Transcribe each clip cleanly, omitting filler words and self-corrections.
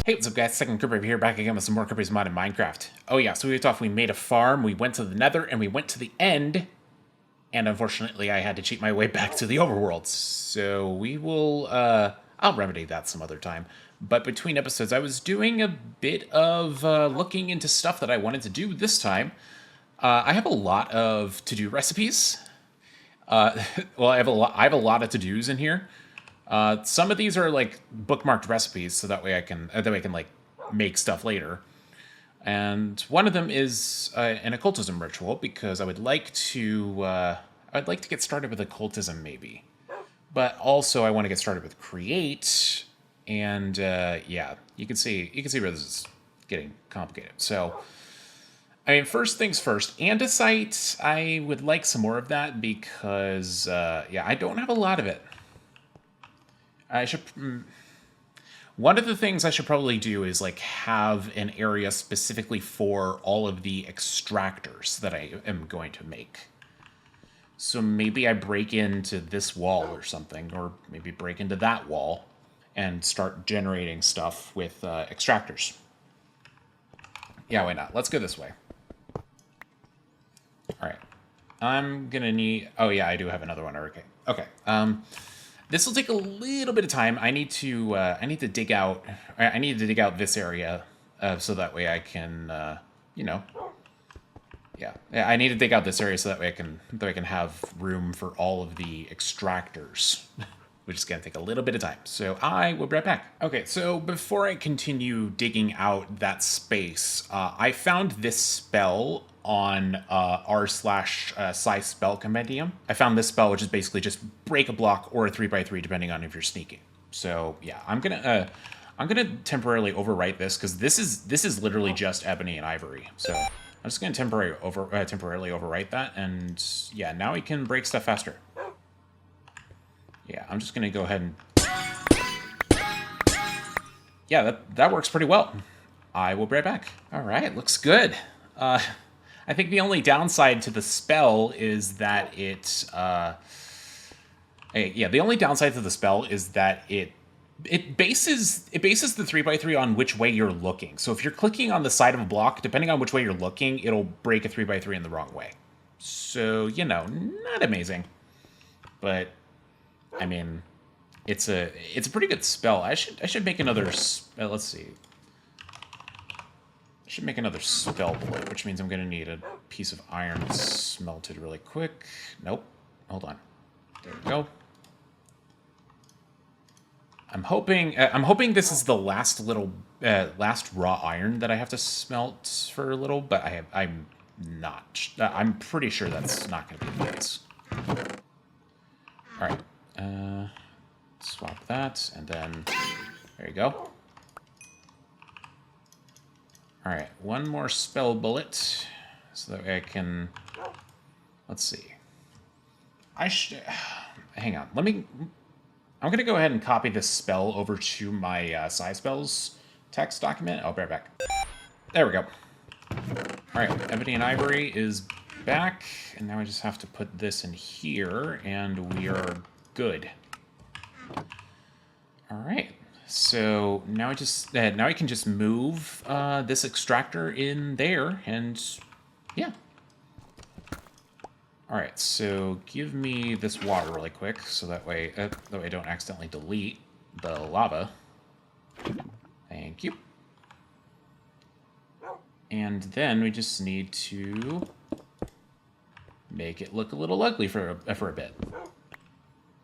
Hey, what's up guys, Second Kirby here, back again with some more Kirby's Mod in Minecraft. Oh yeah, so we left off, we made a farm, we went to the nether, and we went to the end, and unfortunately I had to cheat my way back to the overworld. So we will, I'll remedy that some other time. But between episodes, I was doing a bit of looking into stuff that I wanted to do this time. I have a lot of to-do recipes. Well, I have a lot of to-dos in here. Some of these are like bookmarked recipes, so that way I can like make stuff later. And one of them is an occultism ritual because I'd like to get started with occultism maybe, but also I want to get started with create. And yeah, you can see where this is getting complicated. So, I mean, first things first, andesite. I would like some more of that because yeah, I don't have a lot of it. I should. One of the things I should probably do is like have an area specifically for all of the extractors that I am going to make. So maybe I break into this wall or something, or maybe break into that wall and start generating stuff with extractors. Yeah, why not? Let's go this way. All right. I'm gonna need. Oh yeah, I do have another one. Okay. Okay. This will take a little bit of time. I need to dig out. I need to dig out this area, so that way I can, you know, yeah. I need to dig out this area so that way I can have room for all of the extractors, which is gonna take a little bit of time. So I will be right back. Okay, so before I continue digging out that space, I found this spell on r/sci spell compendium. I found this spell, which is basically just break a block or a 3x3, depending on if you're sneaking. So yeah, I'm gonna temporarily overwrite this because this is literally just ebony and ivory. So I'm just gonna temporarily overwrite that, and yeah, now we can break stuff faster. Yeah, I'm just gonna go ahead and yeah, that works pretty well. I will be right back. All right, looks good. I think the only downside to the spell is that yeah, the only downside to the spell is that it bases the 3x3 on which way you're looking. So if you're clicking on the side of a block, depending on which way you're looking, it'll break a 3x3 in the wrong way. So, you know, not amazing. But I mean, it's a pretty good spell. I should make another let's see. I should make another spell bullet, which means I'm going to need a piece of iron smelted really quick. Nope. Hold on. There we go. I'm hoping this is the last raw iron that I have to smelt for a little, but I'm not. I'm pretty sure that's not going to be the case. All right. Swap that, and then there you go. Alright, one more spell bullet, so that way I can, let's see. Hang on, I'm going to go ahead and copy this spell over to my Sci Spells text document. I'll be right back. There we go. Alright, ebony and ivory is back, and now I just have to put this in here, and we are good. Alright. So now I can just move this extractor in there, and yeah. All right, so give me this water really quick, so that way I don't accidentally delete the lava. Thank you. And then we just need to make it look a little ugly for a bit.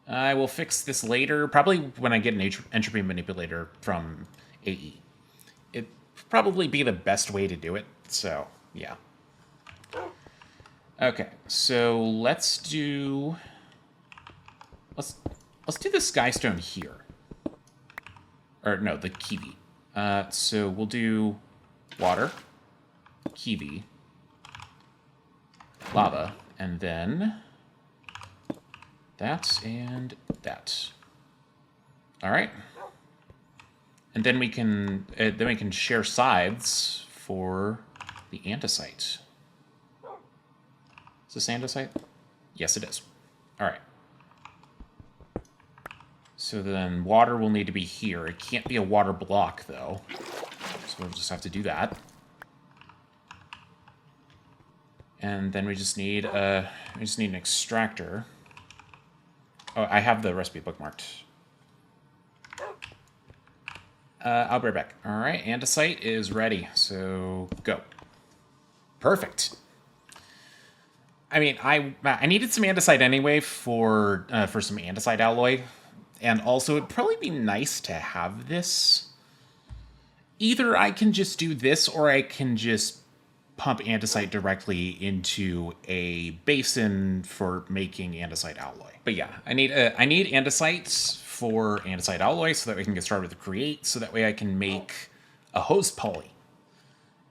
I will fix this later, probably when I get an entropy manipulator from AE. It'd probably be the best way to do it, so yeah. Okay, so let's do the skystone here. Or no, the kiwi. So we'll do water, kiwi, lava, and then that and that. All right. And then we can share scythes for the andesite. Is this andesite? Yes, it is. All right. So then water will need to be here. It can't be a water block, though. So we'll just have to do that. And then we just need an extractor. Oh, I have the recipe bookmarked. I'll be right back. All right, andesite is ready, so go. Perfect. I mean, I needed some andesite anyway for some andesite alloy, and also it'd probably be nice to have this. Either I can just do this, or I can just pump andesite directly into a basin for making andesite alloy. But yeah, I need andesite for andesite alloy so that we can get started with the create, so that way I can make a hose pulley.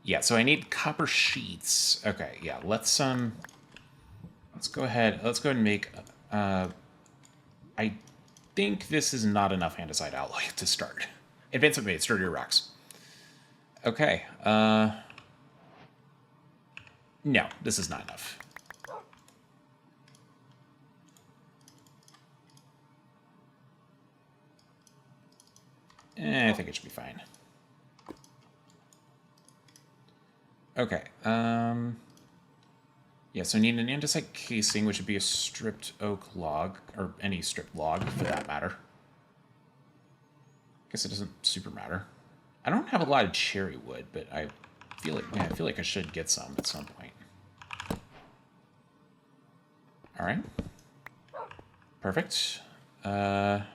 Yeah, so I need copper sheets. Okay, yeah, let's go ahead and make I think this is not enough andesite alloy to start. Advancement made, sturdier rocks. Okay, no, this is not enough. I think it should be fine. Okay, yeah, so I need an andesite casing, which would be a stripped oak log, or any stripped log, for that matter. Guess it doesn't super matter. I don't have a lot of cherry wood, but I feel like I should get some at some point. All right. Perfect. Now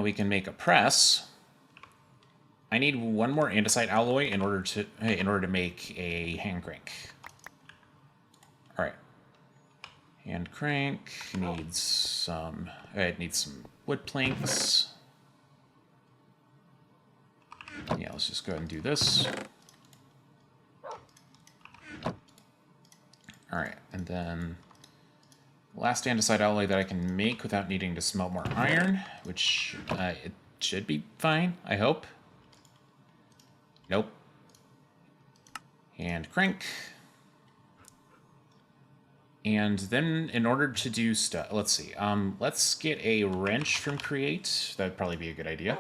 we can make a press. I need one more andesite alloy in order to make a hand crank. All right. Hand crank needs some. It needs some wood planks. Yeah, let's just go ahead and do this. All right, and then last andesite alloy that I can make without needing to smelt more iron, which it should be fine, I hope. Nope. Hand crank. And then in order to do stuff, let's see. Let's get a wrench from Create. That'd probably be a good idea.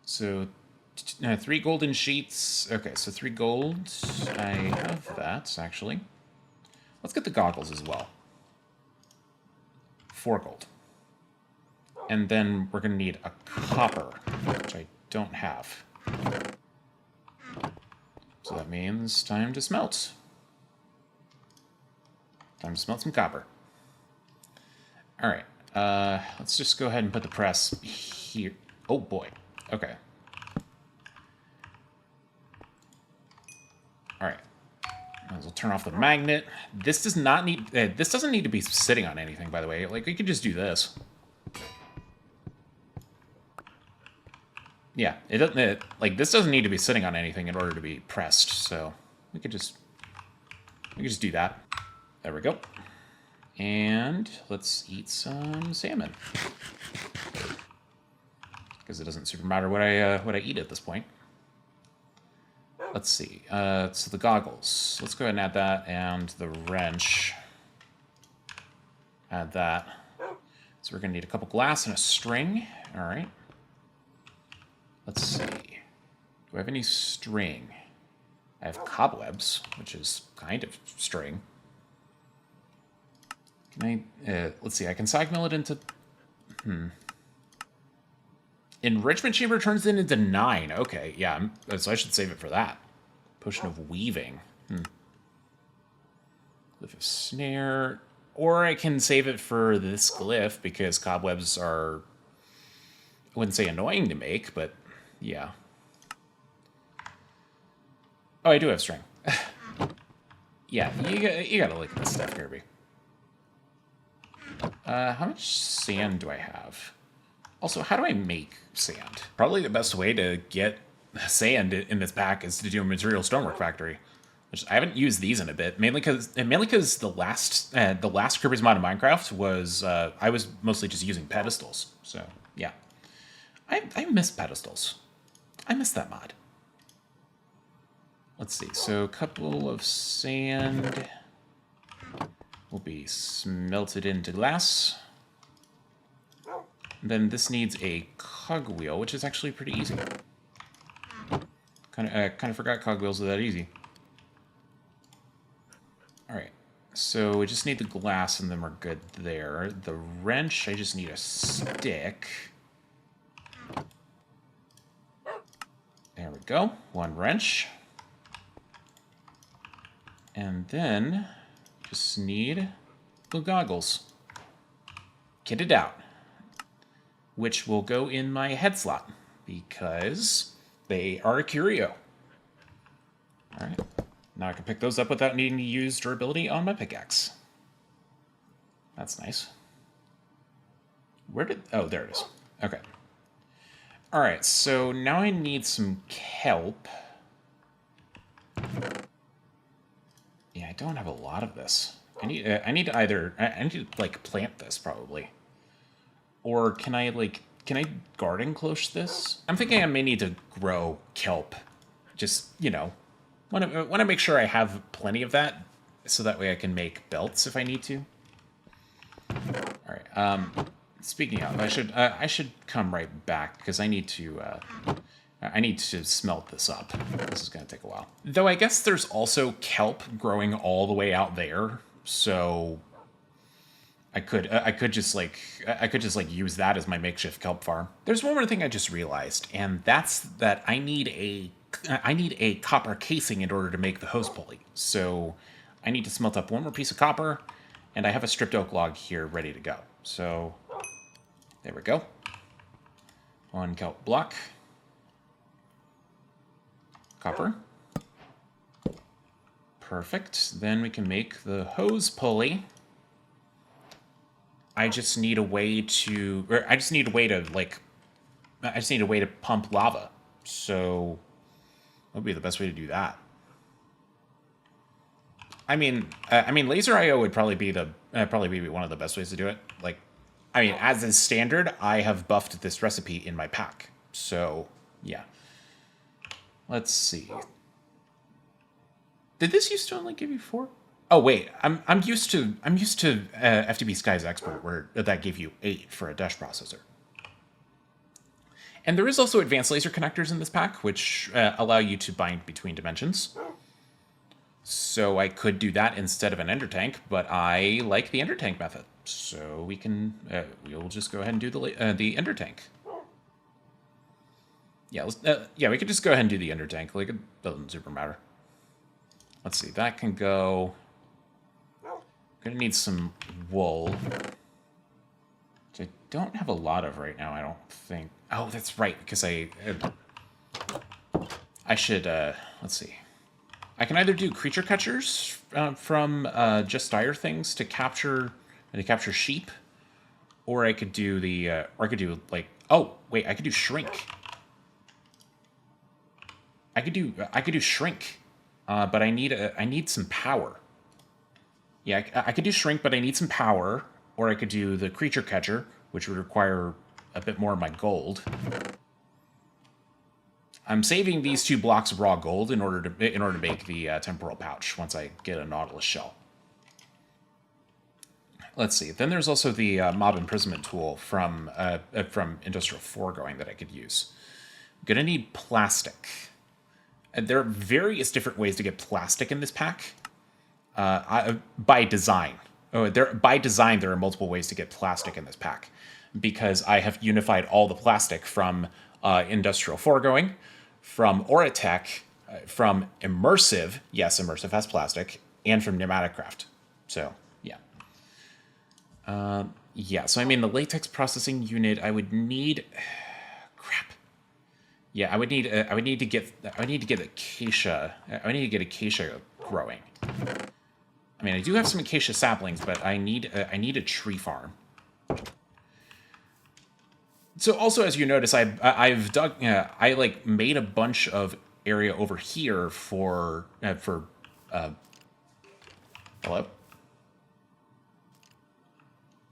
So 3 golden sheets. Okay, so 3 gold. I have that, actually. Let's get the goggles as well. 4 gold. And then we're going to need a copper, which I don't have. So that means time to smelt. Time to smelt some copper. All right. Let's just go ahead and put the press here. Oh, boy. Okay. All right. We'll turn off the magnet. This does not need. This doesn't need to be sitting on anything, by the way. Like, we could just do this. Yeah, it doesn't. Like, this doesn't need to be sitting on anything in order to be pressed. So we could just do that. There we go. And let's eat some salmon, because it doesn't super matter what I eat at this point. Let's see. So the goggles. Let's go ahead and add that, and the wrench. Add that. So we're gonna need a couple glass and a string. All right. Let's see. Do I have any string? I have cobwebs, which is kind of string. Can I? Let's see. I can sag mill it into. Enrichment chamber turns it into 9. Okay, yeah. So I should save it for that. Potion of weaving. Glyph of snare. Or I can save it for this glyph, because cobwebs are, I wouldn't say annoying to make, but yeah. Oh, I do have string. Yeah, you gotta look at this stuff, Kirby. How much sand do I have? Also, how do I make sand? Probably the best way to get sand in this pack is to do a material stonework factory. Which I haven't used these in a bit, mainly because the last Kirby's mod in Minecraft was I was mostly just using pedestals. So yeah, I miss pedestals. I miss that mod. Let's see. So a couple of sand will be smelted into glass. Then this needs a cogwheel, which is actually pretty easy. Kind of forgot cogwheels are that easy. All right, so we just need the glass, and then we're good there. The wrench, I just need a stick. There we go. One wrench. And then just need the goggles. Kitted out. Which will go in my head slot because they are a curio. All right. Now I can pick those up without needing to use durability on my pickaxe. That's nice. Where did... Oh, there it is. Okay. All right, so now I need some kelp. Yeah, I don't have a lot of this. I need to like plant this probably. Or can I garden cloche this? I'm thinking I may need to grow kelp. Just, you know, want to make sure I have plenty of that so that way I can make belts if I need to. All right. Speaking of, I should come right back because I need to smelt this up. This is going to take a while. Though I guess there's also kelp growing all the way out there, so I could just use that as my makeshift kelp farm. There's one more thing I just realized, and that's that I need a copper casing in order to make the hose pulley. So I need to smelt up one more piece of copper, and I have a stripped oak log here ready to go. So there we go. One kelp block. Copper. Perfect. Then we can make the hose pulley. I just need a way to pump lava. So what would be the best way to do that? I mean, laser IO would probably be one of the best ways to do it. Like, I mean, as is standard, I have buffed this recipe in my pack. So yeah. Let's see. Did this used to only give you 4? Oh wait, I'm used to FTB Sky's Expert where that gave you 8 for a dash processor. And there is also advanced laser connectors in this pack, which allow you to bind between dimensions. So I could do that instead of an ender tank, but I like the ender tank method. So we'll just go ahead and do the ender tank. Yeah, we could just go ahead and do the ender tank. Like, it doesn't super matter. Let's see, that can go. Gonna need some wool, which I don't have a lot of right now. I don't think. Oh, that's right, because I should. Let's see. I can either do creature catchers from just dire things to capture sheep, or I could do like. Oh wait, I could do shrink. I could do shrink, but I need some power. Yeah, I could do shrink, but I need some power, or I could do the creature catcher, which would require a bit more of my gold. I'm saving these 2 blocks of raw gold in order to make the temporal pouch once I get a Nautilus shell. Let's see. Then there's also the mob imprisonment tool from Industrial Foregoing that I could use. I'm gonna need plastic. There are various different ways to get plastic in this pack. By design. By design, there are multiple ways to get plastic in this pack, because I have unified all the plastic from Industrial Foregoing, from Auratech, from Immersive. Yes, Immersive has plastic, and from Pneumaticraft. So yeah. Yeah. So I mean, the latex processing unit, I would need. Crap. Yeah, I would need to get acacia. I need to get acacia growing. I mean, I do have some acacia saplings, but I need a tree farm. So also, as you notice, I've dug. I like made a bunch of area over here for. Hello.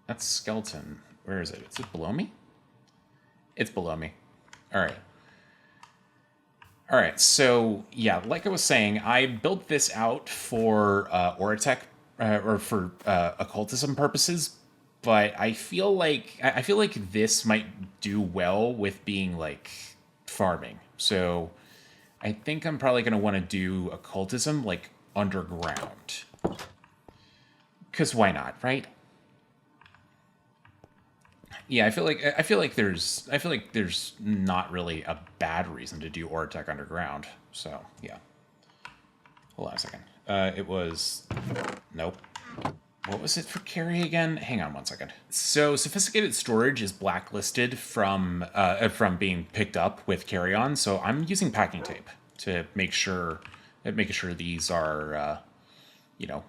That's skeleton. Where is it? Is it below me? It's below me. All right. All right, so yeah, like I was saying, I built this out for Auratech, or for occultism purposes, but I feel like this might do well with being like farming. So I think I'm probably going to want to do occultism like underground. Cuz why not, right? Yeah, I feel like there's not really a bad reason to do Ortec underground. So, yeah. Hold on a second. It was nope. What was it for carry again? Hang on one second. So sophisticated storage is blacklisted from being picked up with carry-on. So I'm using packing tape to making sure these are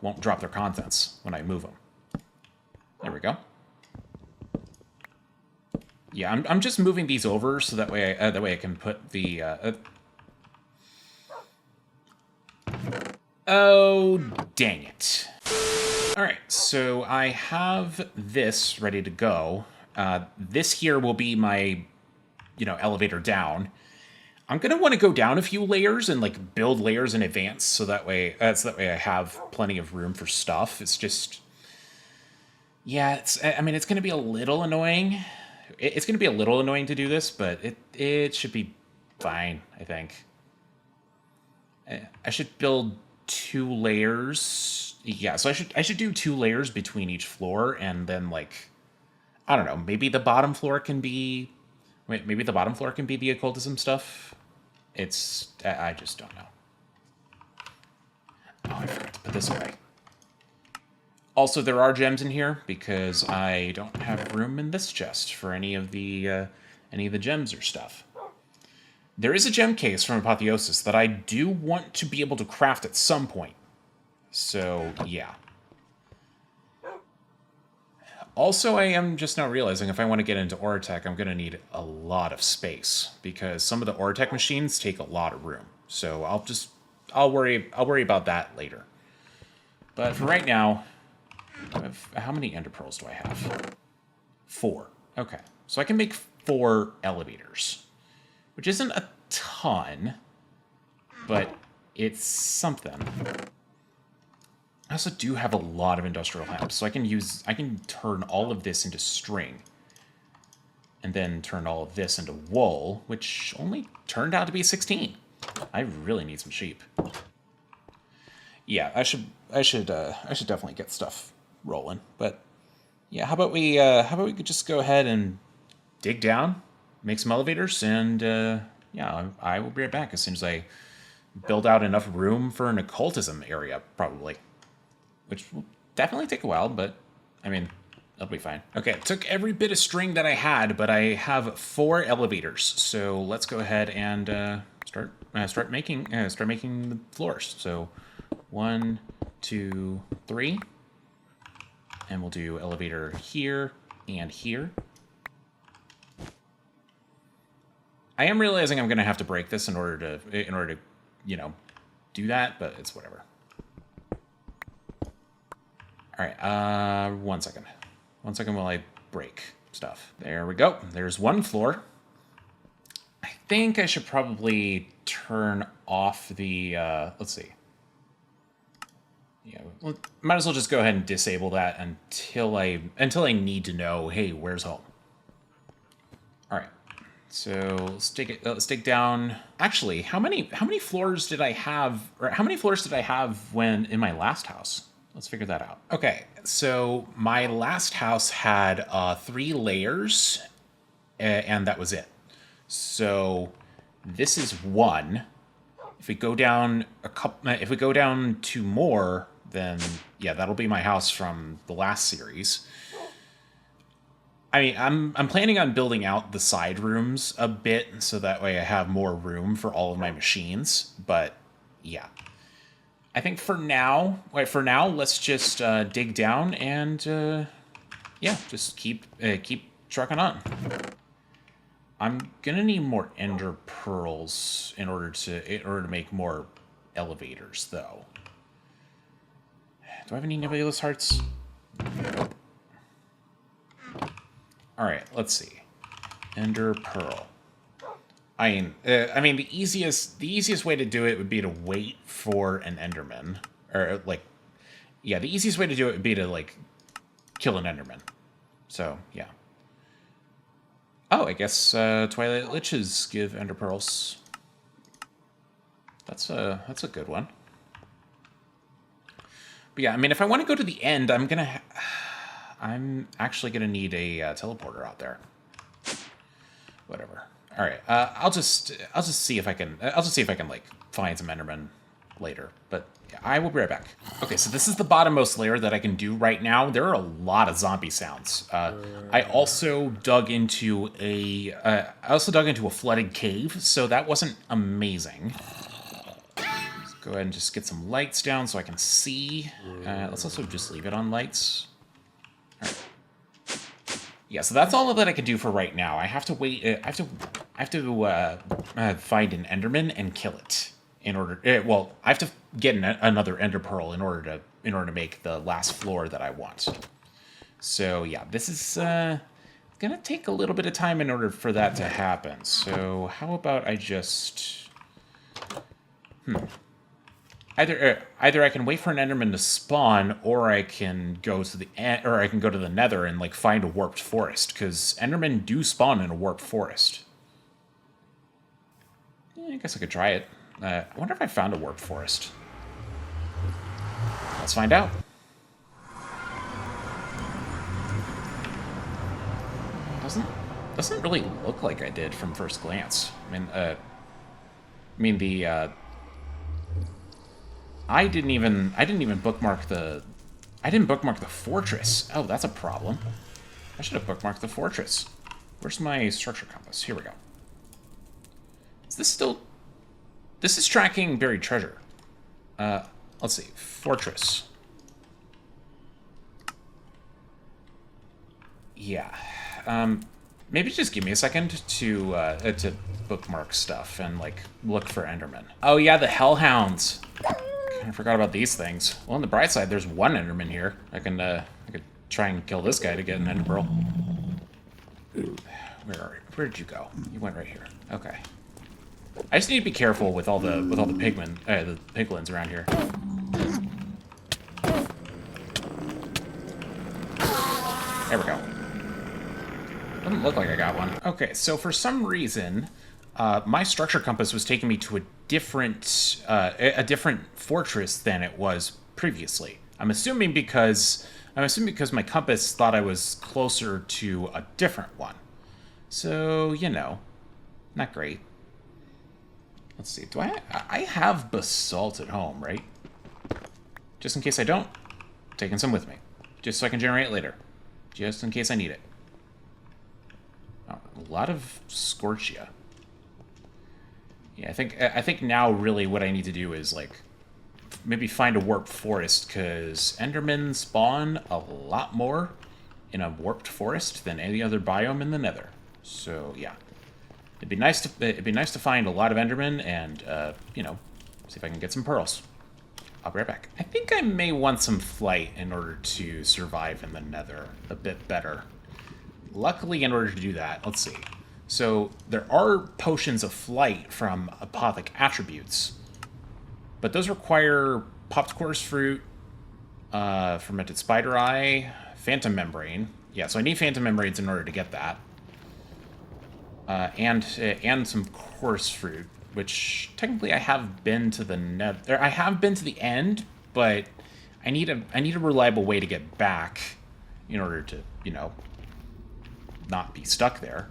won't drop their contents when I move them. There we go. Yeah, I'm just moving these over so that way I can put the. Oh, dang it. All right, so I have this ready to go. This here will be my, elevator down. I'm gonna want to go down a few layers and like build layers in advance, so that way I have plenty of room for stuff. It's just, yeah, it's gonna be a little annoying. It's gonna be a little annoying to do this, but it should be fine, I think. I should build 2 layers. Yeah, so I should do 2 layers between each floor, and then like, I don't know, maybe the bottom floor can be the occultism stuff. I just don't know. Oh, I forgot to put this away. Also, there are gems in here because I don't have room in this chest for any of the gems or stuff. There is a gem case from Apotheosis that I do want to be able to craft at some point. So, yeah. Also, I am just now realizing if I want to get into Ortec, I'm going to need a lot of space because some of the Ortec machines take a lot of room. So I'll worry about that later. But for right now, how many ender pearls do I have? 4. Okay, so I can make 4 elevators, which isn't a ton, but it's something. I also do have a lot of industrial hemp, so I can turn all of this into string, and then turn all of this into wool, which only turned out to be 16. I really need some sheep. Yeah, I should definitely get stuff rolling. But yeah, how about we could just go ahead and dig down, make some elevators, and yeah, I will be right back as soon as I build out enough room for an occultism area, probably. Which will definitely take a while, but, I mean, that'll be fine. Okay, it took every bit of string that I had, but I have 4 elevators. So let's go ahead and start making the floors. So 1, 2, 3. And we'll do elevator here and here. I am realizing I'm going to have to break this in order to, do that, but it's whatever. All right, 1 second. 1 second while I break stuff. There we go. There's 1 floor. I think I should probably turn off the, let's see. Yeah, well, might as well just go ahead and disable that until I need to know, hey, where's home? All right. So let's dig down. Actually, how many floors did I have, or how many floors did I have when in my last house? Let's figure that out. Okay, so my last house had 3 layers, and that was it. So this is 1. If we go down if we go down 2 more, then yeah, that'll be my house from the last series. I mean, I'm planning on building out the side rooms a bit so that way I have more room for all of my machines. But yeah. I think for now, let's just dig down and yeah, just keep trucking on. I'm gonna need more ender pearls in order to make more elevators, though. Do I have any nebulous hearts? Nope. All right, let's see. Ender pearl. I mean, the easiest way to do it would be to wait for an Enderman, or like, yeah, the easiest way to do it would be to like kill an Enderman. So, yeah. Oh, I guess Twilight Liches give Ender Pearls. That's a good one. But yeah, I mean, if I want to go to the end, I'm actually gonna need a teleporter out there. Whatever. All right. I'll just see if I can. I'll just see if I can like find some Endermen later. But yeah, I will be right back. Okay, so this is the bottommost layer that I can do right now. There are a lot of zombie sounds. I also dug into a flooded cave, so that wasn't amazing. Let's go ahead and just get some lights down so I can see. Let's also just leave it on lights. All right. Yeah, so that's all that I can do for right now. I have to wait. I have to find an Enderman and kill it in order. Well, I have to get another Ender Pearl in order to make the last floor that I want. So yeah, this is gonna take a little bit of time in order for that to happen. So how about I just Either I can wait for an Enderman to spawn, or I can go to the Nether and like find a warped forest, because Endermen do spawn in a warped forest. I guess I could try it. I wonder if I found a warped forest. Let's find out. Doesn't really look like I did from first glance. I didn't even bookmark the fortress. Oh, that's a problem. I should have bookmarked the fortress. Where's my structure compass? Here we go. This is tracking buried treasure. Let's see. Fortress. Yeah. Maybe just give me a second to bookmark stuff and like look for Enderman. Oh yeah, the Hellhounds. I forgot about these things. Well, on the bright side, there's one Enderman here. I could try and kill this guy to get an Ender Pearl. Where are you? Where did you go? You went right here. Okay. I just need to be careful with all the piglins around here. There we go. Doesn't look like I got one. Okay, so for some reason, my structure compass was taking me to a different fortress than it was previously. I'm assuming because my compass thought I was closer to a different one. So, you know, not great. Let's see. Do I have basalt at home, right? Just in case I don't, I'm taking some with me, just so I can generate it later, just in case I need it. Oh, a lot of Scorchia. Yeah, I think now really what I need to do is like maybe find a warped forest, because Endermen spawn a lot more in a warped forest than any other biome in the Nether. So yeah, it'd be nice to find a lot of Endermen and you know, see if I can get some pearls. I'll be right back. I think I may want some flight in order to survive in the Nether a bit better. Luckily, in order to do that, let's see. So there are potions of flight from apothic attributes, but those require popped chorus fruit, fermented spider eye, phantom membrane. Yeah, so I need phantom membranes in order to get that, and some chorus fruit, which technically I have been to the Nether. I have been to the end, but I need a reliable way to get back in order to, you know, not be stuck there.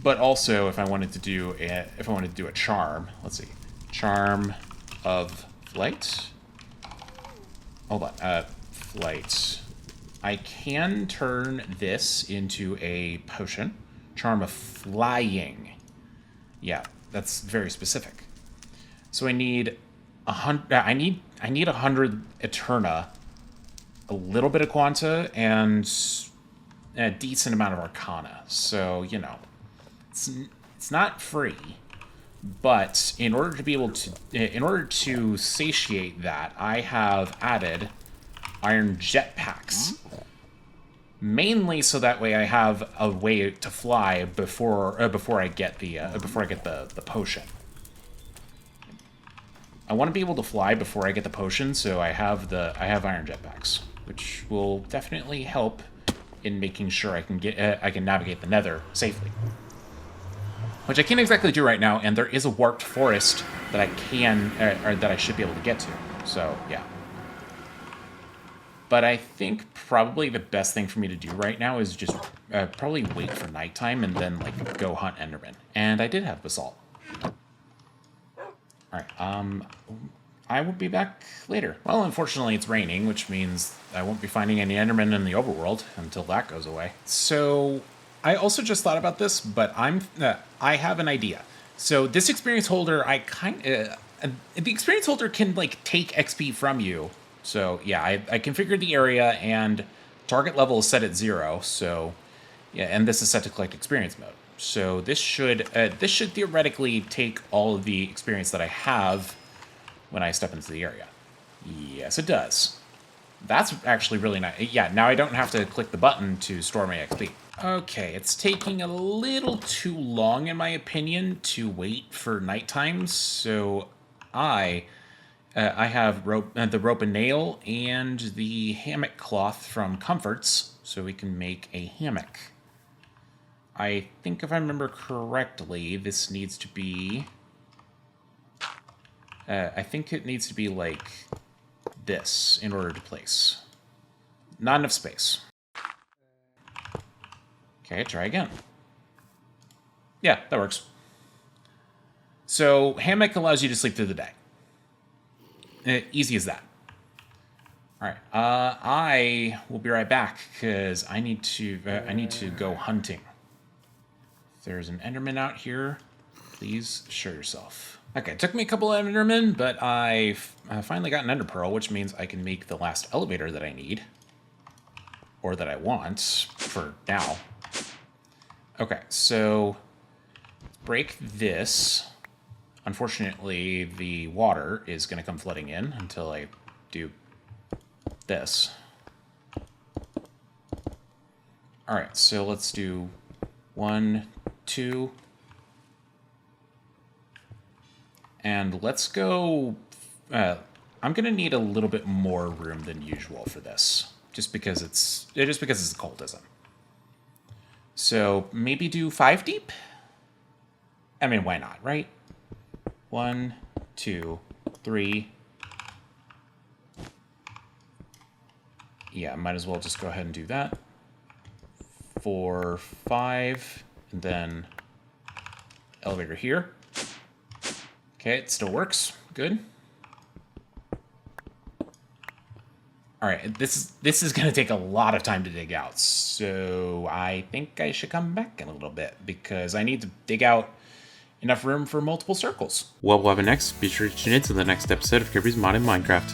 But also, if I wanted to do a charm, let's see, charm of flight. Hold on, flight. I can turn this into a potion. Charm of flying. Yeah, that's very specific. So I need 100. I need 100 Eterna, a little bit of Quanta, and a decent amount of Arcana. So you know, it's not free, but in order to satiate that, I have added iron jetpacks. Mainly so that way I have a way to fly before I get the potion. I want to be able to fly before I get the potion, so I have iron jetpacks, which will definitely help in making sure I can navigate the Nether safely. Which I can't exactly do right now, and there is a warped forest that I can, or that I should be able to get to. So, yeah. But I think probably the best thing for me to do right now is just probably wait for nighttime and then, like, go hunt Enderman. And I did have basalt. Alright, I will be back later. Well, unfortunately, it's raining, which means I won't be finding any Endermen in the overworld until that goes away. So, I also just thought about this, but I have an idea. So, this experience holder, the experience holder can, like, take XP from you. So, yeah, I configured the area, and target level is set at 0, so, yeah, and this is set to collect experience mode. So, this should theoretically take all of the experience that I have when I step into the area. Yes, it does. That's actually really nice. Yeah, now I don't have to click the button to store my XP. Okay, it's taking a little too long, in my opinion, to wait for nighttime, so I have the rope and nail and the hammock cloth from Comforts, so we can make a hammock. I think if I remember correctly, this needs to be... I think it needs to be like this in order to place. Not enough space. Okay, try again. Yeah, that works. So, hammock allows you to sleep through the day. Easy as that. Alright, I will be right back, because I need to go hunting. If there's an Enderman out here, please show yourself. Okay, it took me a couple of Endermen, but I finally got an Ender Pearl, which means I can make the last elevator that I need. Or that I want, for now. Okay, so break this. Unfortunately, the water is going to come flooding in until I do this. Alright, so let's do 1, 2... And let's go... I'm going to need a little bit more room than usual for this. Just because it's a cultism. So maybe do 5 deep? I mean, why not, right? 1, 2, 3. Yeah, might as well just go ahead and do that. 4, 5, and then elevator here. Okay, it still works. Good. Alright, this is going to take a lot of time to dig out, so I think I should come back in a little bit, because I need to dig out enough room for multiple circles. What will happen next? Be sure to tune in to the next episode of Kirby's Modded Minecraft.